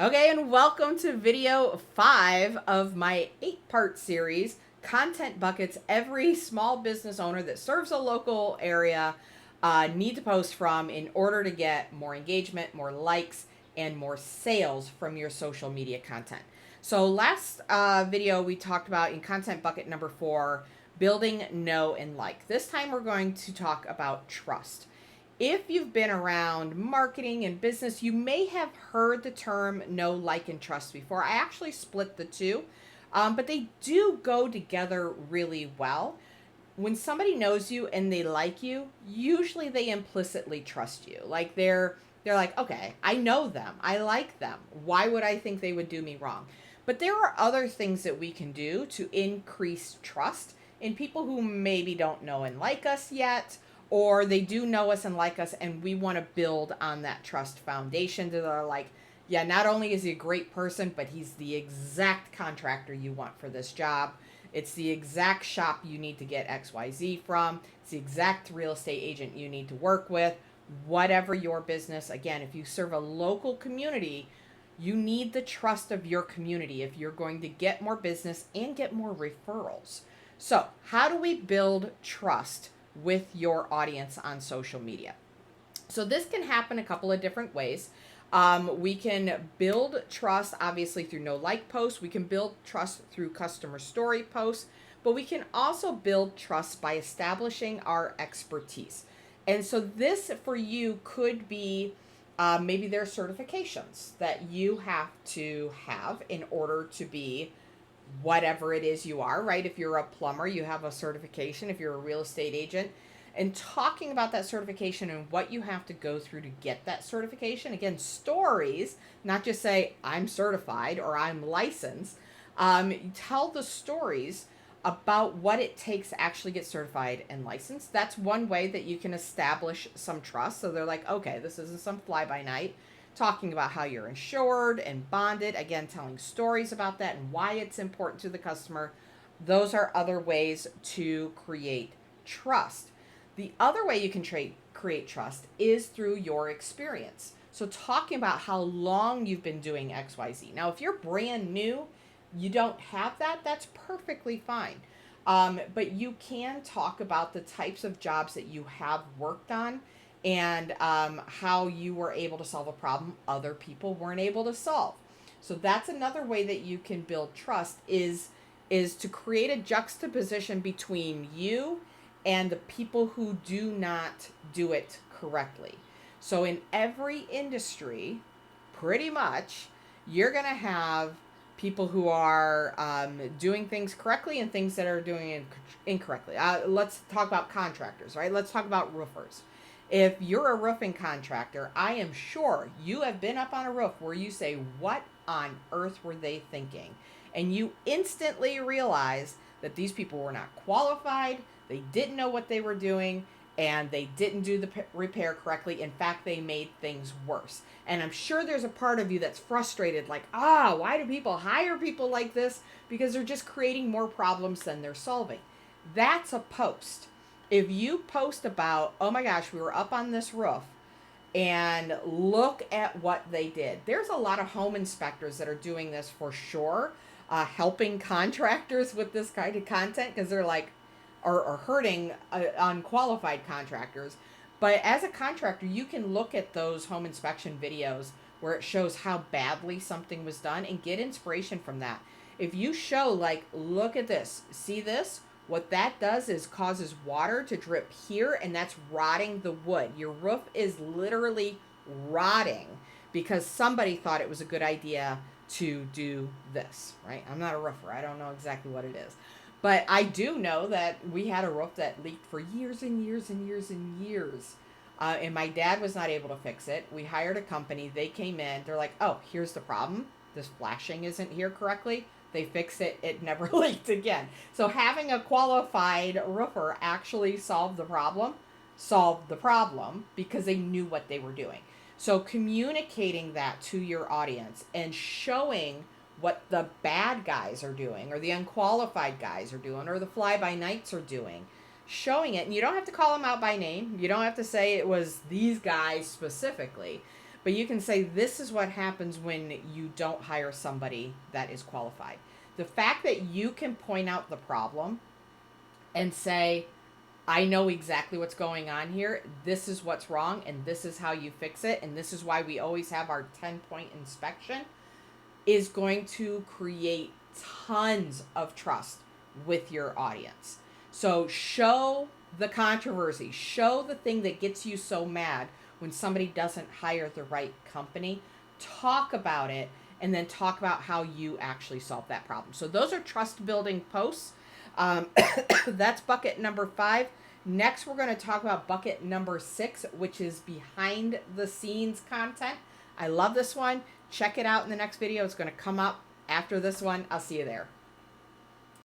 Okay, and welcome to video 5 of my 8-part series, Content Buckets. Every small business owner that serves a local area need to post from in order to get more engagement, more likes, and more sales from your social media content. So last video we talked about in Content Bucket number 4, building know and like. This time we're going to talk about trust. If you've been around marketing and business, you may have heard the term know, like, and trust before. I actually split the two, but they do go together really well. When somebody knows you and they like you, usually they implicitly trust you. Like they're like, okay, I know them, I like them. Why would I think they would do me wrong? But there are other things that we can do to increase trust in people who maybe don't know and like us yet, or they do know us and like us, and we want to build on that trust foundation that are like, yeah, not only is he a great person, but he's the exact contractor you want for this job. It's the exact shop you need to get XYZ from. It's the exact real estate agent you need to work with. Whatever your business, again, if you serve a local community, you need the trust of your community if you're going to get more business and get more referrals. So, how do we build trust with your audience on social media? So this can happen a couple of different ways. We can build trust, obviously, through no like posts. We can build trust through customer story posts, but we can also build trust by establishing our expertise. And so this for you could be maybe there are certifications that you have to have in order to be whatever it is you are, right? If you're a plumber, you have a certification. If you're a real estate agent, and talking about that certification and what you have to go through to get that certification. Again, stories, not just say I'm certified or I'm licensed. Tell the stories about what it takes to actually get certified and licensed. That's one way that you can establish some trust. So they're like, okay, this isn't some fly by night. Talking about how you're insured and bonded, again, telling stories about that and why it's important to the customer. Those are other ways to create trust. The other way you can create trust is through your experience. So talking about how long you've been doing XYZ. Now, if you're brand new, you don't have that, that's perfectly fine. But you can talk about the types of jobs that you have worked on and how you were able to solve a problem other people weren't able to solve. So that's another way that you can build trust is to create a juxtaposition between you and the people who do not do it correctly. So in every industry, pretty much, you're going to have people who are doing things correctly and things that are doing it incorrectly. Let's talk about contractors, right? Let's talk about roofers. If you're a roofing contractor, I am sure you have been up on a roof where you say, what on earth were they thinking? And you instantly realize that these people were not qualified, they didn't know what they were doing, and they didn't do the repair correctly. In fact, they made things worse. And I'm sure there's a part of you that's frustrated, like, why do people hire people like this? Because they're just creating more problems than they're solving. That's a post. If you post about, oh my gosh, we were up on this roof and look at what they did. There's a lot of home inspectors that are doing this for sure, helping contractors with this kind of content because they're like, or hurting unqualified contractors. But as a contractor, you can look at those home inspection videos where it shows how badly something was done and get inspiration from that. If you show, like, look at this, see this? What that does is causes water to drip here, and that's rotting the wood. Your roof is literally rotting because somebody thought it was a good idea to do this, right? I'm not a roofer. I don't know exactly what it is. But I do know that we had a roof that leaked for years and years and years and years. And my dad was not able to fix it. We hired a company. They came in. They're like, oh, here's the problem. This flashing isn't here correctly. They fixed it. It never leaked again. So having a qualified roofer actually solved the problem because they knew what they were doing. So communicating that to your audience and showing what the bad guys are doing or the unqualified guys are doing or the fly-by-nights are doing, showing it. And you don't have to call them out by name. You don't have to say it was these guys specifically. But you can say, this is what happens when you don't hire somebody that is qualified. The fact that you can point out the problem and say, I know exactly what's going on here. This is what's wrong, and this is how you fix it. And this is why we always have our 10-point inspection, is going to create tons of trust with your audience. So show the controversy, show the thing that gets you so mad when somebody doesn't hire the right company. Talk about it, and then talk about how you actually solve that problem. So those are trust building posts. That's bucket number 5. Next, we're going to talk about bucket number 6, which is behind the scenes content. I love this one. Check it out in the next video. It's going to come up after this one. I'll see you there.